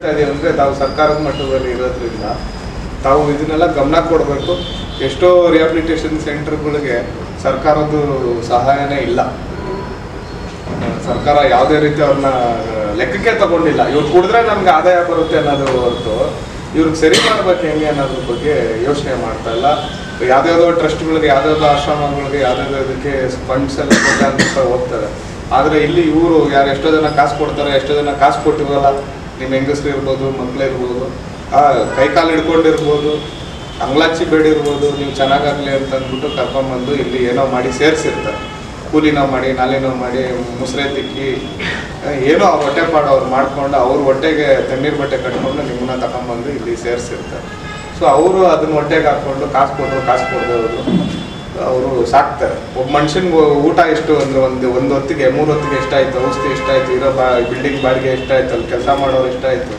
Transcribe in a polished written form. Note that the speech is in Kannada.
ಅಂದರೆ ತಾವು ಸರ್ಕಾರದ ಮಟ್ಟದಲ್ಲಿ ಇರೋದ್ರಿಂದ ತಾವು ಇದನ್ನೆಲ್ಲ ಗಮನ ಕೊಡಬೇಕು. ಎಷ್ಟೋ ರಿಹಾಬಿಲಿಟೇಷನ್ ಸೆಂಟರ್ಗಳಿಗೆ ಸರ್ಕಾರದ್ದು ಸಹಾಯನೇ ಇಲ್ಲ. ಸರ್ಕಾರ ಯಾವುದೇ ರೀತಿ ಅವ್ರನ್ನ ಲೆಕ್ಕಕ್ಕೆ ತಗೊಂಡಿಲ್ಲ. ಇವ್ರು ಕುಡಿದ್ರೆ ನಮ್ಗೆ ಆದಾಯ ಬರುತ್ತೆ ಅನ್ನೋದು ಹೊರತು ಇವ್ರಿಗೆ ಸರಿ ಮಾಡ್ಬೇಕು ಹೆಂಗೆ ಅನ್ನೋದ್ರ ಬಗ್ಗೆ ಯೋಚನೆ ಮಾಡ್ತಾ ಇಲ್ಲ. ಯಾವುದ್ಯಾವುದೋ ಟ್ರಸ್ಟ್ಗಳಿಗೆ, ಯಾವುದ್ಯಾವುದೋ ಆಶ್ರಮಗಳಿಗೆ, ಯಾವುದ್ಯಾವುದೋ ಇದಕ್ಕೆ ಫಂಡ್ಸ್ ಎಲ್ಲ ಅಂತ ಹೋಗ್ತಾರೆ. ಆದರೆ ಇಲ್ಲಿ ಇವರು ಯಾರು ಎಷ್ಟೋ ಜನ ಕಾಸು ಕೊಡ್ತಾರೆ, ಎಷ್ಟೋ ಜನ ಕಾಸು ಕೊಟ್ಟಿರಲ್ಲ. ನಿಮ್ಮ ಹೆಂಗಸ್ರು ಇರ್ಬೋದು, ಮಕ್ಕಳಿರ್ಬೋದು, ಕೈಕಾಲು ಹಿಡ್ಕೊಂಡಿರ್ಬೋದು, ಅಂಗ್ಲಾಚಿ ಬೇಡಿರ್ಬೋದು, ನೀವು ಚೆನ್ನಾಗಾಗಲಿ ಅಂತ ಅಂದ್ಬಿಟ್ಟು ಕರ್ಕೊಂಬಂದು ಇಲ್ಲಿ ಏನೋ ಮಾಡಿ ಸೇರಿಸಿರ್ತಾರೆ. ಕೂಲಿನೋ ಮಾಡಿ, ನಾಲಿನೋ ಮಾಡಿ, ಮುಸ್ರೆ ತಿಕ್ಕಿ ಏನೋ ಅವ್ರ ಹೊಟ್ಟೆ ಪಾಡು ಅವ್ರು ಮಾಡ್ಕೊಂಡು ಅವ್ರ ಹೊಟ್ಟೆಗೆ ತಣ್ಣೀರು ಬಟ್ಟೆ ಕಟ್ಕೊಂಡು ನಿಮ್ಮನ್ನ ತಗೊಂಬಂದು ಇಲ್ಲಿ ಸೇರಿಸಿರ್ತಾರೆ. ಸೊ ಅವರು ಅದನ್ನ ಹೊಟ್ಟೆಗೆ ಹಾಕ್ಕೊಂಡು ಕಾಸು ಕೊಟ್ಟರು, ಕಾಸು ಕೊಡದವರು ಅವರು ಸಾಕ್ತಾರೆ. ಒಬ್ಬ ಮನುಷ್ಯನಿಗೆ ಊಟ ಎಷ್ಟು ಅಂದರೆ ಒಂದು ಹೊತ್ತಿಗೆ 3 ಹೊತ್ತಿಗೆ ಎಷ್ಟಾಯಿತು, ಔಷಧಿ ಎಷ್ಟಾಯಿತು, ಇರೋ ಬಿಲ್ಡಿಂಗ್ ಬಾಡಿಗೆ ಎಷ್ಟಾಯಿತು, ಅಲ್ಲಿ ಕೆಲಸ ಮಾಡೋರು ಎಷ್ಟಾಯಿತು.